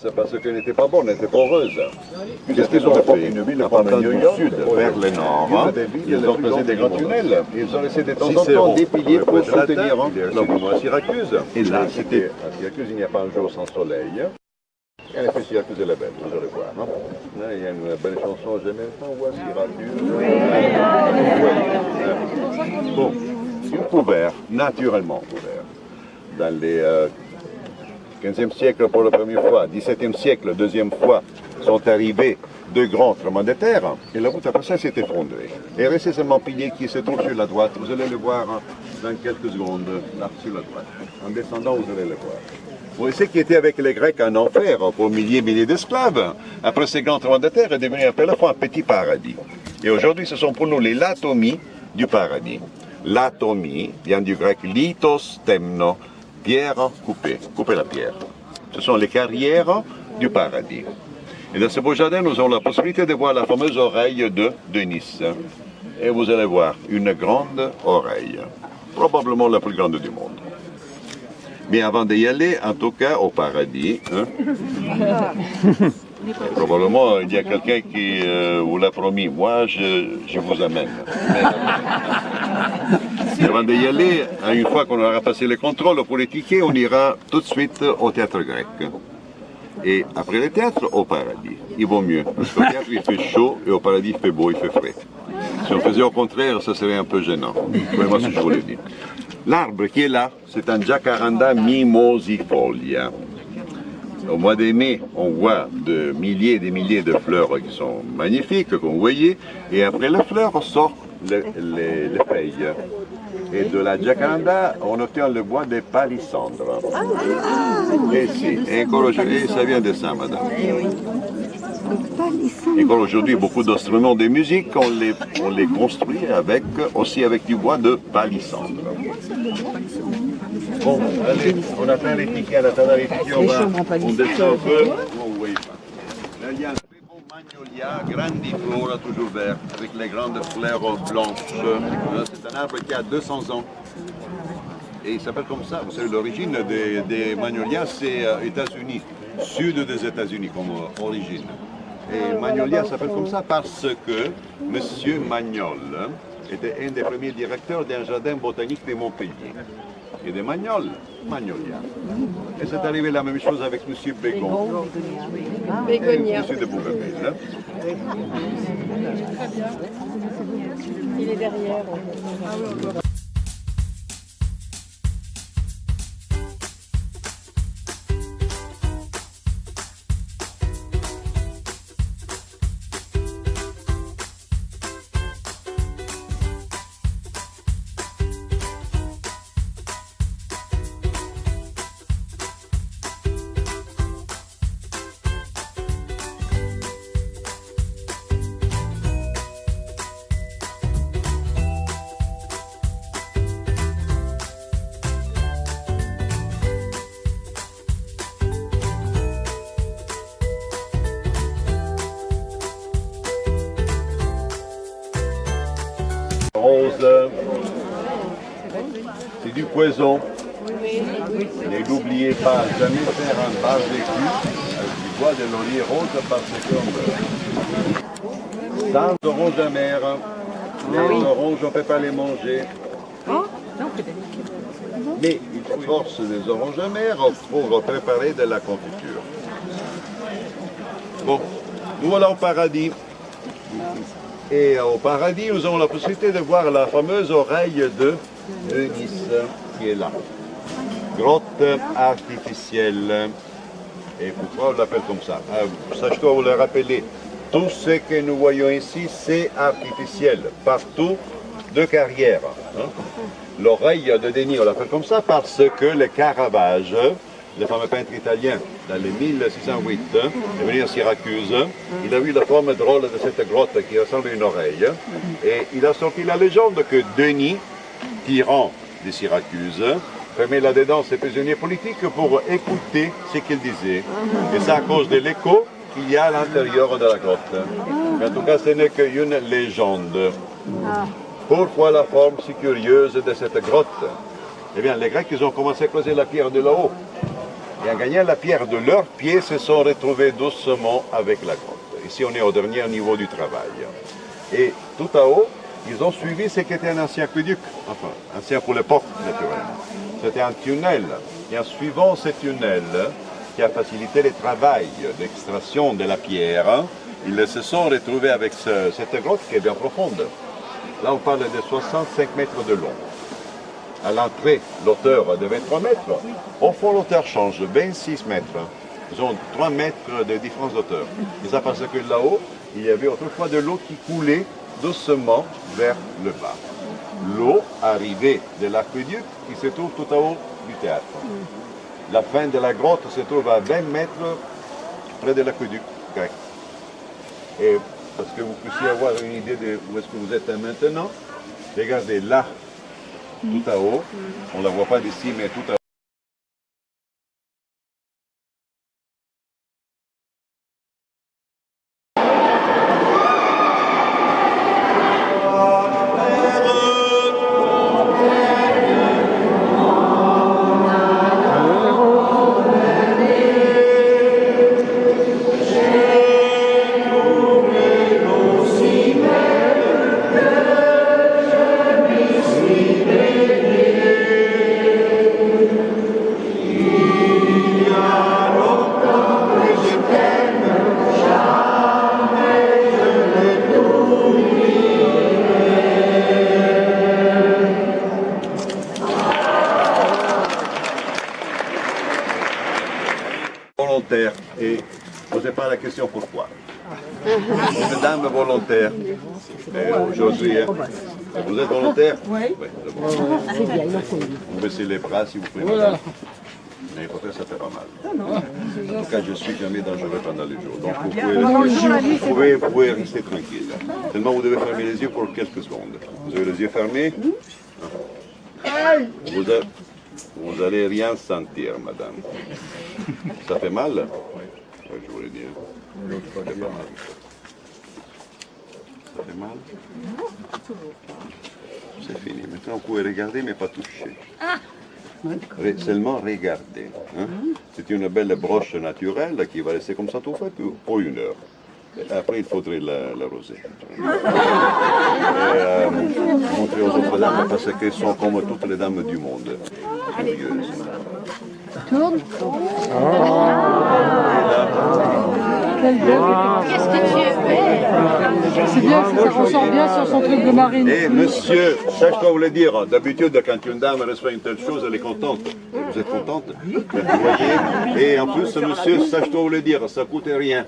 c'est parce qu'elle n'était pas bonne, elle était poreuse. Qu'est-ce qu'ils ont fait? En partant du sud vers le nord, ils ont creusé des grands tunnels. Ils ont laissé de temps en temps des piliers pour soutenir l'opinion à Syracuse. Et là, c'était à Syracuse, il n'y a pas un jour sans soleil. Et en effet, Syracuse est la belle, vous allez voir. Là, il y a une belle chanson, j'aime bien, on voit Syracuse. Bon, couvert, naturellement couvert. Dans les 15e siècle pour la première fois, 17e siècle, deuxième fois, sont arrivés deux grands tremblements de terre, et la voûte après ça s'est effondrée. Et restait seulement pilier qui se trouve sur la droite, vous allez le voir dans quelques secondes, là sur la droite. En descendant, vous allez le voir. Vous savez qui était avec les Grecs en enfer pour milliers d'esclaves. Après ces grands tremblements de terre est devenu un peu la fois un petit paradis. Et aujourd'hui, ce sont pour nous les latomies du paradis. L'atomie vient du grec lithos temno, pierre coupée, couper la pierre. Ce sont les carrières du paradis. Et dans ce beau jardin, nous avons la possibilité de voir la fameuse oreille de Denis. Et vous allez voir une grande oreille, probablement la plus grande du monde. Mais avant d'y aller, en tout cas au paradis, probablement il y a quelqu'un qui vous l'a promis, moi je vous amène. Mais avant d'y aller, une fois qu'on aura passé le contrôle pour les tickets, on ira tout de suite au théâtre grec. Et après le théâtre, au paradis. Il vaut mieux, parce qu'au théâtre il fait chaud et au paradis il fait beau, il fait frais. Si on faisait au contraire, ça serait un peu gênant. Moi, si je vous le dis. L'arbre qui est là, c'est un Jacaranda mimosifolia. Au mois de mai, on voit des milliers de fleurs qui sont magnifiques, comme vous voyez, et après les fleurs sortent les feuilles. Et de la Jacaranda, on obtient le bois des palissandres. Et si, et ça vient de ça, madame. Et comme aujourd'hui, beaucoup d'instruments de musique, on les construit aussi avec du bois de palissandre. Bon, allez, on atteint les tickets, on descend un peu. Là, il y a un très beau magnolia, grandiflora, toujours vert, avec les grandes fleurs blanches. C'est un arbre qui a 200 ans. Et il s'appelle comme ça. Vous savez, l'origine des magnolias, c'est États-Unis, sud des États-Unis comme origine. Et Magnolia s'appelle comme ça parce que M. Magnol était un des premiers directeurs d'un jardin botanique de Montpellier. Et de Magnol, Magnolia. Et c'est arrivé la même chose avec M. Bégon. Bégonia. M. de Bougainville. Il est derrière. Rose, c'est du poison. Et n'oubliez pas, jamais faire un barbecue avec du bois de laurier rose parce que sans oranges amères, les oranges on ne peut pas les manger. Mais il force des oranges amères pour préparer de la confiture. Bon, nous voilà au paradis. Et au paradis, nous avons la possibilité de voir la fameuse oreille de Denis qui est là. Grotte artificielle. Et pourquoi on l'appelle comme ça? Ça, je dois vous le rappeler. Tout ce que nous voyons ici, c'est artificiel. Partout, de carrière. L'oreille de Denis, on l'appelle comme ça parce que le Caravage, le fameux peintre italien, dans les 1608, est venu à Syracuse. Il a vu la forme drôle de cette grotte qui ressemble à une oreille. Et il a sorti la légende que Denis, tyran de Syracuse, fermait là-dedans ses prisonniers politiques pour écouter ce qu'il disait. Et c'est à cause de l'écho qu'il y a à l'intérieur de la grotte. Mais en tout cas, ce n'est qu'une légende. Pourquoi la forme si curieuse de cette grotte? Eh bien, les Grecs, ils ont commencé à creuser la pierre de là-haut. Et en gagnant la pierre de leurs pieds, se sont retrouvés doucement avec la grotte. Ici, on est au dernier niveau du travail. Et tout à haut, ils ont suivi ce qu'était un ancien aqueduc, enfin, ancien pour l'époque, naturellement. C'était un tunnel. Et en suivant ce tunnel, qui a facilité le travail d'extraction de la pierre, ils se sont retrouvés avec cette grotte qui est bien profonde. Là, on parle de 65 mètres de long. À l'entrée, l'auteur devait 3 mètres. Au fond, l'auteur change, 26 mètres. Ils ont 3 mètres de différence d'auteur. Et ça parce que là-haut, il y avait autrefois de l'eau qui coulait doucement vers le bas. L'eau arrivait de l'aqueduc qui se trouve tout en haut du théâtre. La fin de la grotte se trouve à 20 mètres près de l'aqueduc grec. Et parce que vous puissiez avoir une idée de où est-ce que vous êtes maintenant, regardez là, tout à haut, on ne la voit pas d'ici, mais tout à haut. Volontaire et posez pas la question pourquoi. Une dame volontaire. Aujourd'hui, vous êtes volontaire? Oui. C'est bien, vous baissez les bras si vous pouvez. Voilà. Mais peut-être ça fait pas mal. En tout cas, je ne suis jamais dangereux pendant les jours. Donc vous pouvez rester tranquille. Seulement vous devez fermer les yeux pour quelques secondes. Vous avez les yeux fermés? Vous n'allez rien sentir, madame. Ça fait mal? Oui, je voulais dire. Ça fait mal. Ça fait mal? C'est fini. Maintenant, vous pouvez regarder, mais pas toucher. Seulement regarder. Hein? C'est une belle broche naturelle qui va rester comme ça tout fait pour 1 heure. Après, il faudrait l'arroser. Montrer aux autres dames parce qu'elles sont comme toutes les dames du monde. Tourne. Qu'est-ce que tu fais? C'est bien, ça ressort bien sur son truc de marine. Et monsieur, ça je dois vous le dire, d'habitude quand une dame reçoit une telle chose, elle est contente. Vous êtes contente? Vous voyez? Et en plus, monsieur, ça je dois vous le dire, ça ne coûte rien.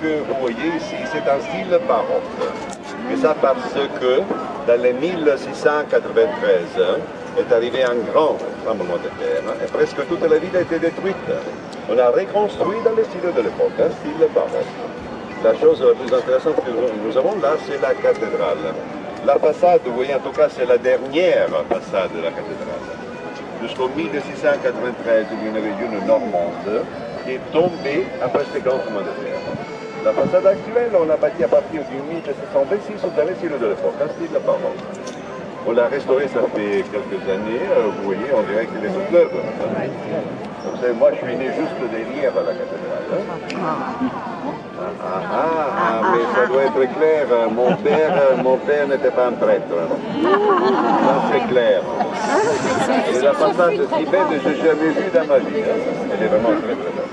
Que vous voyez ici, c'est un style baroque. Et ça parce que dans les 1693 est arrivé un grand tremblement de terre et presque toute la ville a été détruite. On a reconstruit dans le style de l'époque, un style baroque. La chose la plus intéressante que nous avons là, c'est la cathédrale. La façade, vous voyez, en tout cas, c'est la dernière façade de la cathédrale. Jusqu'au 1693, il y en avait une normande qui est tombée après ce grand tremblement de terre. La façade actuelle, on l'a bâtie à partir du 1726 dans le style de l'époque, un style baroque. On l'a restaurée, ça fait quelques années, vous voyez, on dirait qu'il est toute neuve. Vous savez, moi je suis né juste derrière la cathédrale. Mais ça doit être clair, mon père n'était pas un prêtre. Ça c'est clair. Et la façade si belle, je n'ai jamais vue dans ma vie. Elle est vraiment très très belle.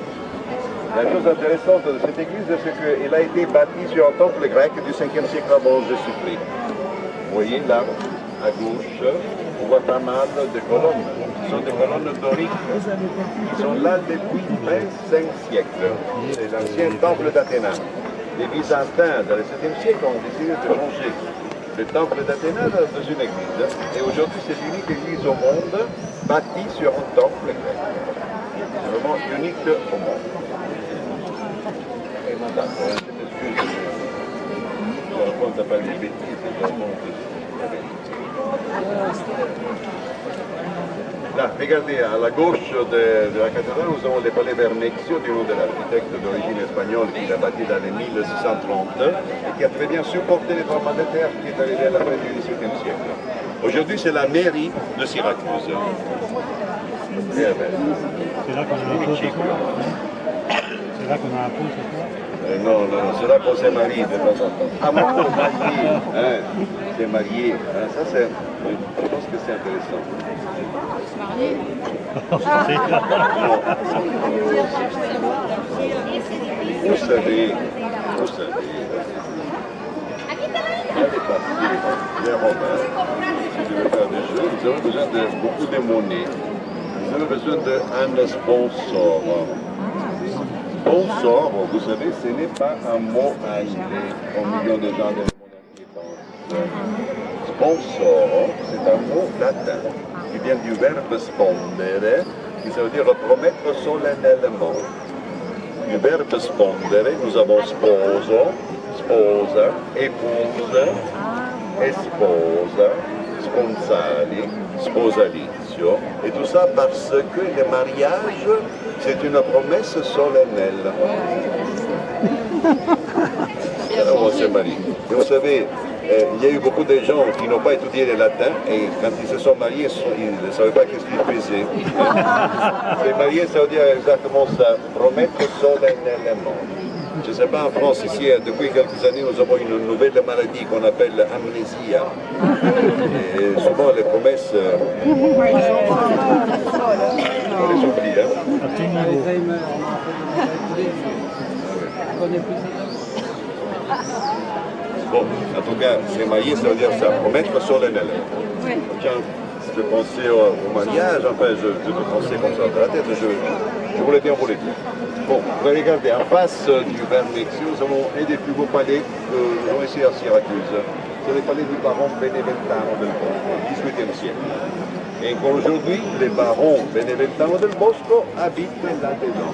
La chose intéressante de cette église, c'est qu'elle a été bâtie sur un temple grec du 5e siècle avant Jésus-Christ. Vous voyez là, à gauche, on voit pas mal de colonnes. Ce sont des colonnes doriques. Ils sont là depuis 25 siècles. C'est l'ancien temple d'Athéna. Les Byzantins, dans le 7e siècle, ont décidé de changer le temple d'Athéna dans une église. Et aujourd'hui, c'est l'unique église au monde bâtie sur un temple grec. C'est vraiment unique au monde. Et madame, je raconte pas des bêtises, je raconte la vérité. Là, regardez, à la gauche de la cathédrale, nous avons le palais Verneccio, du nom de l'architecte d'origine espagnole qui l'a bâti dans les 1630 et qui a très bien supporté les tremblements de terre qui est arrivé à la fin du XVIIe siècle. Aujourd'hui, c'est la mairie de Syracuse. C'est là qu'on a un pot ce soir. C'est là qu'on a un pot ce soir. Non, c'est là qu'on s'est marié de temps en temps. Ah, mon marié, hein, c'est marié. Hein, ça, c'est, je pense que c'est intéressant. Se marier. Vous savez, allez passer les Romains, si vous voulez faire des jeux, vous avez besoin de beaucoup de monnaie. Vous avez besoin d'un sponsor. Sponsor, vous savez, ce n'est pas un mot anglais, au million de gens dans le monde entier pensent. Sponsor, c'est un mot latin qui vient du verbe spondere, qui ça veut dire promettre solennellement. Du verbe spondere, nous avons sposo, sposa, épouse, esposa, sponsali, sposalizio, et tout ça parce que le mariage, c'est une promesse solennelle. Alors on se marie. Et vous savez, il y a eu beaucoup de gens qui n'ont pas étudié le latin et quand ils se sont mariés, ils ne savaient pas qu'est-ce qu'ils faisaient. Se marier, ça veut dire exactement ça, promettre solennellement. Je ne sais pas, en France, ici, depuis quelques années, nous avons une nouvelle maladie qu'on appelle amnésia. Et souvent, les promesses, on les oublie. Hein. Bon, en tout cas, se marier, ça veut dire ça, promettre solennellement. Tiens, je pensais au mariage, enfin, je pensais comme ça dans la tête, je voulais bien vous le dire. Bon, vous allez regarder, en face du Verneccio, nous avons un des plus beaux palais que nous avons ici à Syracuse. C'est le palais du baron Beneventano del Bosco, au XVIIIe siècle. Et encore aujourd'hui, les barons Beneventano del Bosco habitent là-dedans.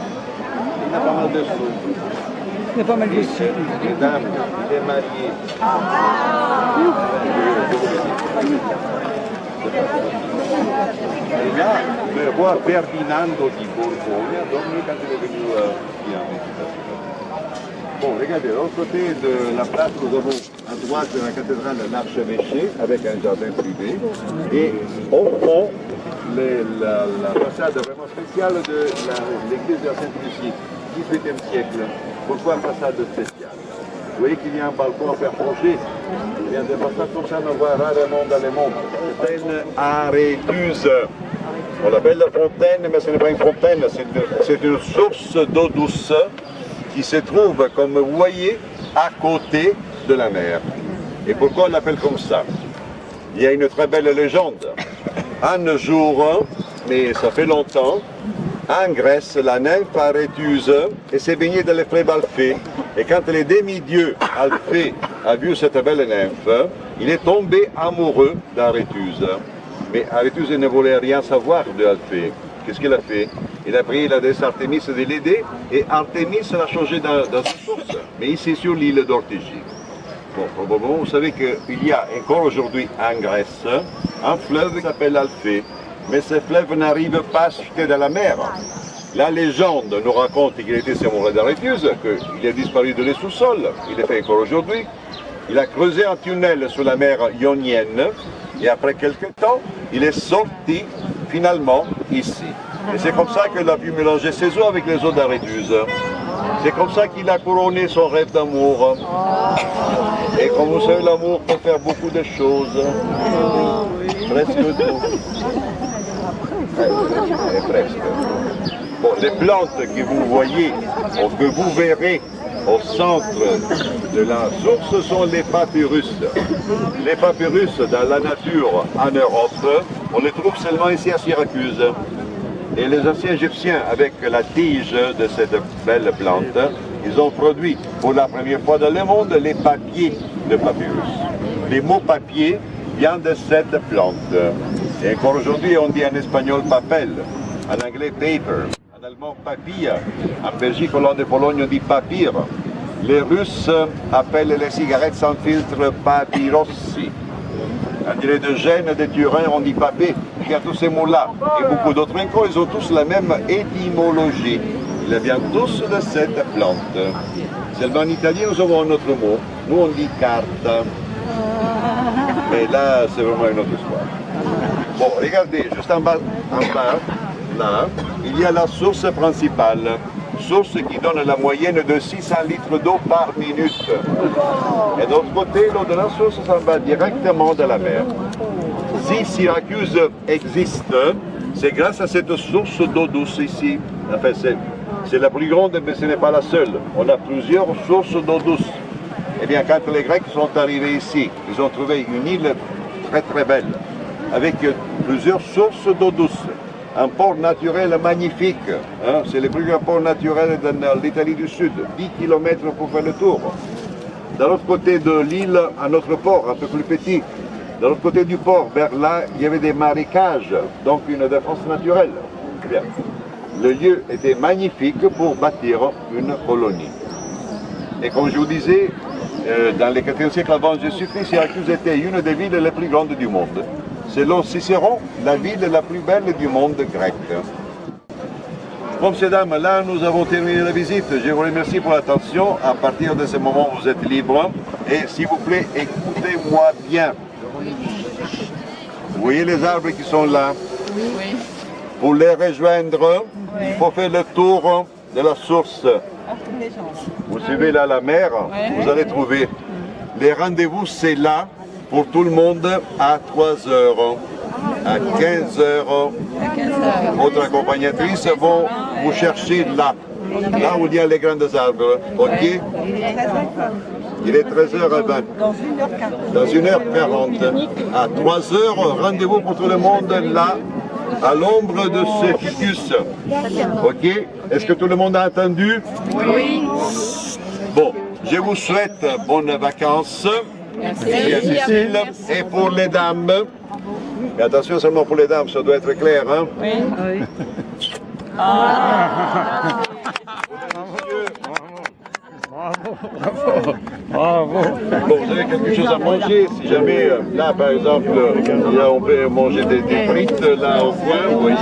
Il y a pas mal de sous. Il y a pas mal de sous. Des dames, des mariés. Et là, le roi Ferdinando di Borgogna, dormait quand il est venu ici en méditation. Bon, regardez, de l'autre côté de la place, nous avons à droite de la cathédrale l'archevêché avec un jardin privé. Et au fond, la façade vraiment spéciale de l'église de la Sainte-Lucie, 18e siècle. Pourquoi façade spéciale? Vous voyez qu'il y a un balcon à faire projet. Il y a des façades comme ça, on voit rarement dans le monde. C'est une arétuse. On l'appelle la fontaine, mais ce n'est pas une fontaine, c'est une source d'eau douce qui se trouve, comme vous voyez, à côté de la mer. Et pourquoi on l'appelle comme ça? Il y a une très belle légende. Un jour, mais ça fait longtemps, en Grèce, la nymphe Arétuse s'est baignée dans les fleuves Alphée. Et quand le demi-dieu Alphée a vu cette belle nymphe, il est tombé amoureux d'Arétuse. Mais Arétuse ne voulait rien savoir de Alphée. Qu'est-ce qu'il a fait? Il a pris la déesse Artémis de l'aider et Artémis l'a changé dans une source. Mais ici sur l'île d'Ortégie. Bon, probablement, vous savez qu'il y a encore aujourd'hui en Grèce un fleuve qui s'appelle Alphée. Mais ce fleuve n'arrive pas à se jeter dans la mer. La légende nous raconte qu'il était amoureux d'Arétuse, qu'il a disparu de les sous-sols. Il est fait encore aujourd'hui. Il a creusé un tunnel sur la mer Ionienne et après quelques temps, il est sorti finalement ici. Et c'est comme ça qu'il a pu mélanger ses eaux avec les eaux d'Arétuse. C'est comme ça qu'il a couronné son rêve d'amour. Et comme vous savez, l'amour peut faire beaucoup de choses. Presque tout. Presque. Bon, les plantes que vous voyez, ou que vous verrez au centre de la source sont les papyrus. Les papyrus dans la nature en Europe, on les trouve seulement ici à Syracuse. Et les anciens Égyptiens, avec la tige de cette belle plante, ils ont produit pour la première fois dans le monde les papiers de papyrus. Les mots papier viennent de cette plante. Et encore aujourd'hui, on dit en espagnol papel, en anglais paper, en allemand papilla, en Belgique, Hollande et Pologne, on dit papyr. Les Russes appellent les cigarettes sans filtre papyrossi. En direct de Gênes, de Turin, on dit papé. Il y a tous ces mots-là. Et beaucoup d'autres encore, ils ont tous la même étymologie. Ils viennent tous de cette plante. Seulement en Italie, nous avons un autre mot. Nous, on dit carte. Mais là, c'est vraiment une autre histoire. Bon, regardez, juste en bas, là, il y a la source principale. Source qui donne la moyenne de 600 litres d'eau par minute. Et de l'autre côté, l'eau de la source s'en va directement de la mer. Si Syracuse existe, c'est grâce à cette source d'eau douce ici. Enfin, c'est la plus grande, mais ce n'est pas la seule. On a plusieurs sources d'eau douce. Eh bien, quand les Grecs sont arrivés ici, ils ont trouvé une île très très belle, avec plusieurs sources d'eau douce. Un port naturel magnifique, hein? C'est le plus grand port naturel dans l'Italie du Sud, 10 km pour faire le tour. De l'autre côté de l'île, un autre port, un peu plus petit. De l'autre côté du port, vers là, il y avait des marécages, donc une défense naturelle. Bien. Le lieu était magnifique pour bâtir une colonie. Et comme je vous disais, dans le 4e siècle avant Jésus-Christ, Syracuse était une des villes les plus grandes du monde. Selon Cicéron, la ville la plus belle du monde grec. Bon, messieurs, dames, là, nous avons terminé la visite. Je vous remercie pour l'attention. À partir de ce moment, vous êtes libres. Et s'il vous plaît, écoutez-moi bien. Vous voyez les arbres qui sont là? Oui. Pour les rejoindre, il faut faire le tour de la source. Vous suivez là la mer, vous allez trouver. Les rendez-vous, c'est là. Pour tout le monde, à 3 heures, à 15 heures, votre accompagnatrice vont vous chercher là où il y a les grands arbres, ok? Il est 13h20. Dans 1h40. À 3 heures, rendez-vous pour tout le monde là, à l'ombre de ce ficus. Ok? Est-ce que tout le monde a entendu? Oui. Bon, je vous souhaite bonnes vacances. Merci. Cécile. Et pour les dames, mais attention seulement pour les dames, ça doit être clair, hein? Oui. Bravo. Bon, vous avez quelque chose à manger, si jamais, là par exemple, là, on peut manger des frites là au coin, vous voyez,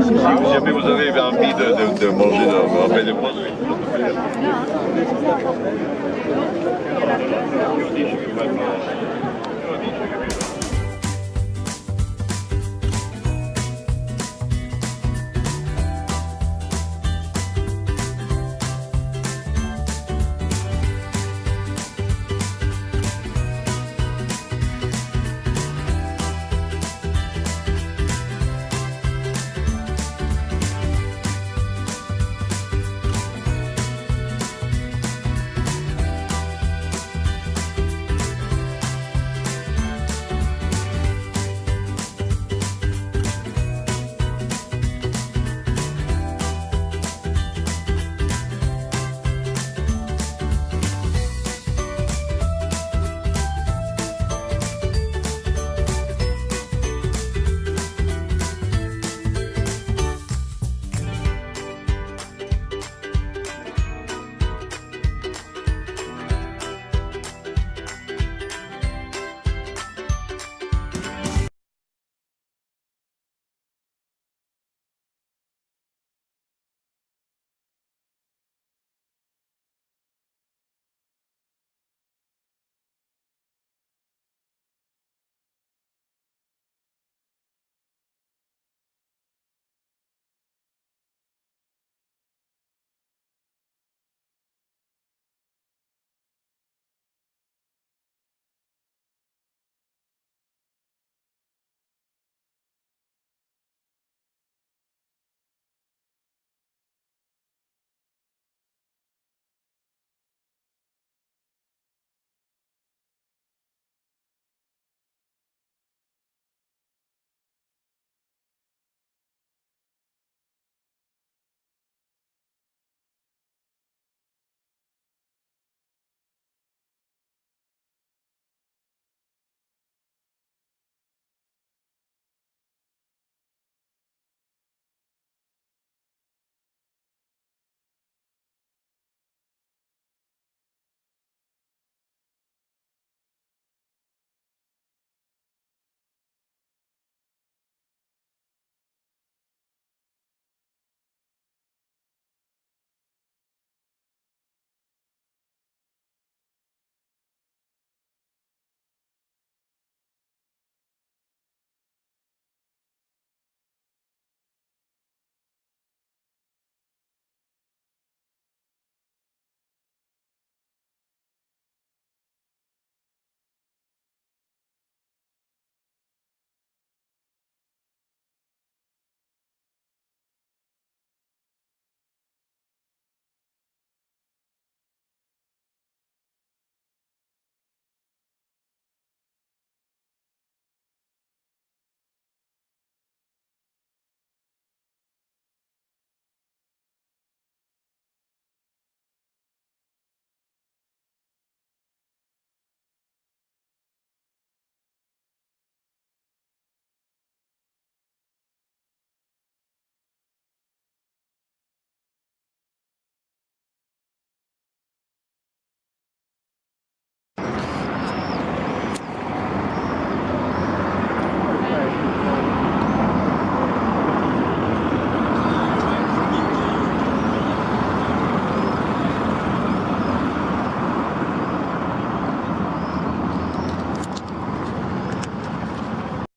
si jamais vous avez envie de manger des produits. Je dis, je suis pas